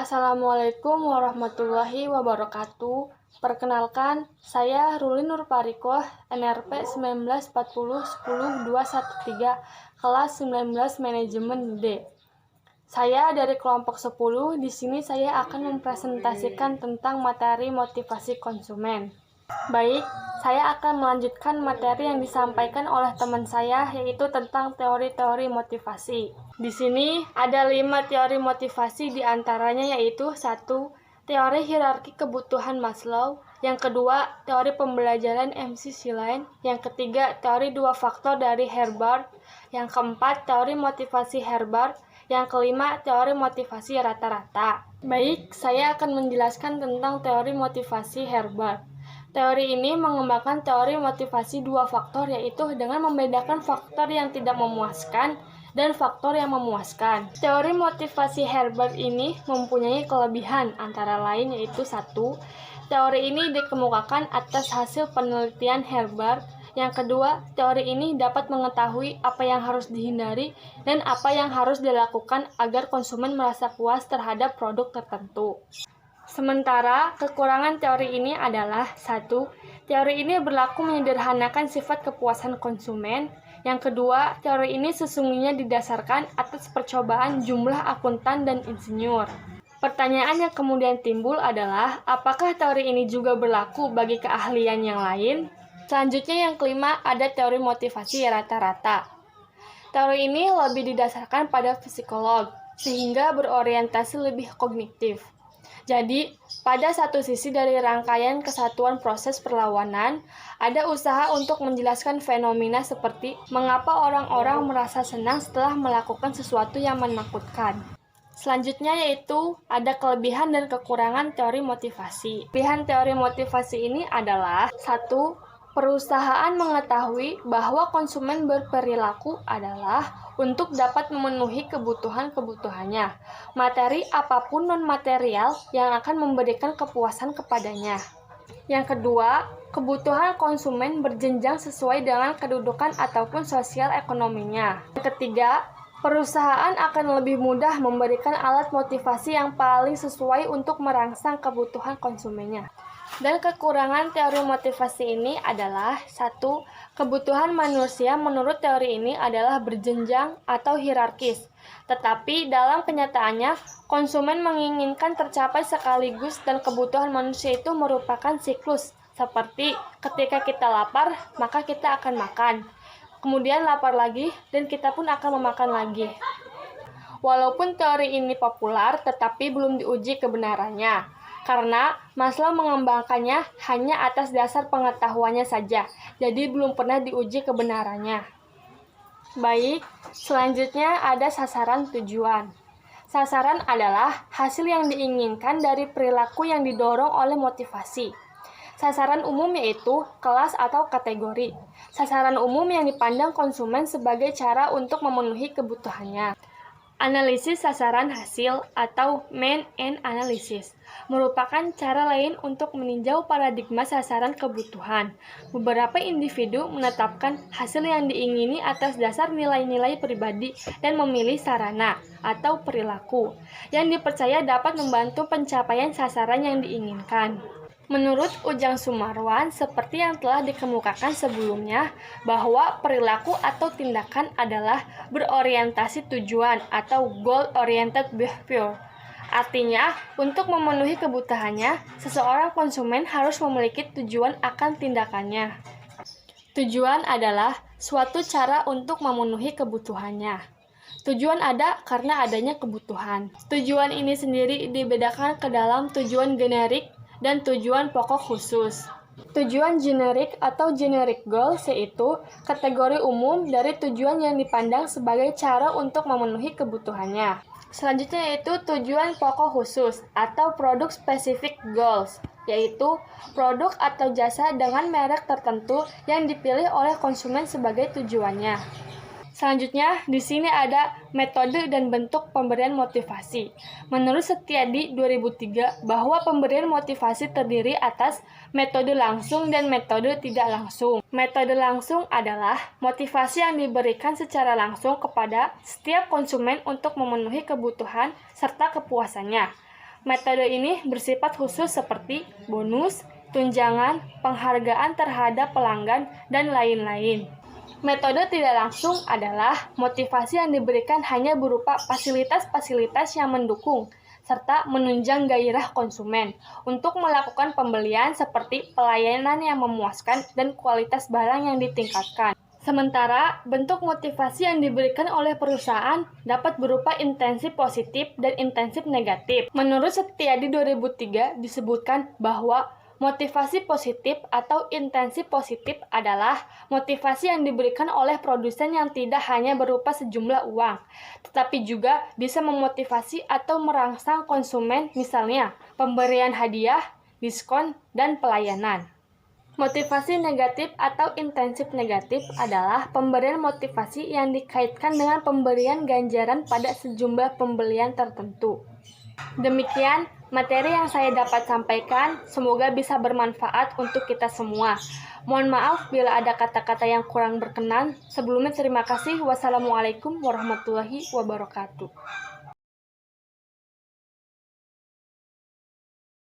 Assalamualaikum warahmatullahi wabarakatuh. Perkenalkan, saya Ruli Nur Parikoh, NRP 1940 10 213, kelas 19 Manajemen D. Saya dari kelompok 10. Di sini saya akan mempresentasikan tentang materi motivasi konsumen. Baik, saya akan melanjutkan materi yang disampaikan oleh teman saya, yaitu tentang teori-teori motivasi. Di sini ada 5 teori motivasi, diantaranya yaitu 1. Teori hierarki kebutuhan Maslow. Yang kedua, teori pembelajaran MC Schlein. Yang ketiga, teori 2 faktor dari Herbart. Yang keempat, teori motivasi Herbart. Yang kelima, teori motivasi rata-rata. Baik, saya akan menjelaskan tentang teori motivasi Herbart. Teori ini mengembangkan teori motivasi 2 faktor, yaitu dengan membedakan faktor yang tidak memuaskan dan faktor yang memuaskan. Teori motivasi Herbart ini mempunyai kelebihan, antara lain yaitu 1. Teori ini dikemukakan atas hasil penelitian Herbart. Yang kedua, teori ini dapat mengetahui apa yang harus dihindari dan apa yang harus dilakukan agar konsumen merasa puas terhadap produk tertentu. Sementara, kekurangan teori ini adalah 1. Teori ini berlaku menyederhanakan sifat kepuasan konsumen. Yang kedua, teori ini sesungguhnya didasarkan atas percobaan jumlah akuntan dan insinyur. Pertanyaan yang kemudian timbul adalah, apakah teori ini juga berlaku bagi keahlian yang lain? Selanjutnya yang kelima, ada teori motivasi rata-rata. Teori ini lebih didasarkan pada psikolog, sehingga berorientasi lebih kognitif. Jadi, pada satu sisi dari rangkaian kesatuan proses perlawanan, ada usaha untuk menjelaskan fenomena seperti mengapa orang-orang merasa senang setelah melakukan sesuatu yang menakutkan. Selanjutnya yaitu ada kelebihan dan kekurangan teori motivasi. Kelebihan teori motivasi ini adalah 1. Perusahaan mengetahui bahwa konsumen berperilaku adalah untuk dapat memenuhi kebutuhan-kebutuhannya, materi apapun non-material yang akan memberikan kepuasan kepadanya. Yang kedua, kebutuhan konsumen berjenjang sesuai dengan kedudukan ataupun sosial ekonominya. Yang ketiga, perusahaan akan lebih mudah memberikan alat motivasi yang paling sesuai untuk merangsang kebutuhan konsumennya. Dan kekurangan teori motivasi ini adalah 1. Kebutuhan manusia menurut teori ini adalah berjenjang atau hierarkis. Tetapi dalam kenyataannya, konsumen menginginkan tercapai sekaligus dan kebutuhan manusia itu merupakan siklus. Seperti ketika kita lapar, maka kita akan makan. Kemudian lapar lagi, dan kita pun akan memakan lagi. Walaupun teori ini populer, tetapi belum diuji kebenarannya. Karena Maslow mengembangkannya hanya atas dasar pengetahuannya saja, jadi belum pernah diuji kebenarannya. Baik, selanjutnya ada sasaran tujuan. Sasaran adalah hasil yang diinginkan dari perilaku yang didorong oleh motivasi. Sasaran umum yaitu kelas atau kategori. Sasaran umum yang dipandang konsumen sebagai cara untuk memenuhi kebutuhannya. Analisis sasaran hasil atau main end analysis merupakan cara lain untuk meninjau paradigma sasaran kebutuhan. Beberapa individu menetapkan hasil yang diingini atas dasar nilai-nilai pribadi dan memilih sarana atau perilaku yang dipercaya dapat membantu pencapaian sasaran yang diinginkan. Menurut Ujang Sumarwan, seperti yang telah dikemukakan sebelumnya, bahwa perilaku atau tindakan adalah berorientasi tujuan atau goal-oriented behavior. Artinya, untuk memenuhi kebutuhannya, seseorang konsumen harus memiliki tujuan akan tindakannya. Tujuan adalah suatu cara untuk memenuhi kebutuhannya. Tujuan ada karena adanya kebutuhan. Tujuan ini sendiri dibedakan ke dalam tujuan generik dan tujuan pokok khusus. Tujuan generik atau generic goals yaitu kategori umum dari tujuan yang dipandang sebagai cara untuk memenuhi kebutuhannya. Selanjutnya yaitu tujuan pokok khusus atau product specific goals, yaitu produk atau jasa dengan merek tertentu yang dipilih oleh konsumen sebagai tujuannya. Selanjutnya, di sini ada metode dan bentuk pemberian motivasi. Menurut Setiadi 2003, bahwa pemberian motivasi terdiri atas metode langsung dan metode tidak langsung. Metode langsung adalah motivasi yang diberikan secara langsung kepada setiap konsumen untuk memenuhi kebutuhan serta kepuasannya. Metode ini bersifat khusus seperti bonus, tunjangan, penghargaan terhadap pelanggan, dan lain-lain. Metode tidak langsung adalah motivasi yang diberikan hanya berupa fasilitas-fasilitas yang mendukung, serta menunjang gairah konsumen untuk melakukan pembelian seperti pelayanan yang memuaskan dan kualitas barang yang ditingkatkan. Sementara, bentuk motivasi yang diberikan oleh perusahaan dapat berupa intensif positif dan intensif negatif. Menurut Setiadi 2003 disebutkan bahwa motivasi positif atau intensif positif adalah motivasi yang diberikan oleh produsen yang tidak hanya berupa sejumlah uang, tetapi juga bisa memotivasi atau merangsang konsumen, misalnya pemberian hadiah, diskon, dan pelayanan. Motivasi negatif atau intensif negatif adalah pemberian motivasi yang dikaitkan dengan pemberian ganjaran pada sejumlah pembelian tertentu. Demikian materi yang saya dapat sampaikan, semoga bisa bermanfaat untuk kita semua. Mohon maaf bila ada kata-kata yang kurang berkenan. Sebelumnya terima kasih. Wassalamualaikum warahmatullahi wabarakatuh.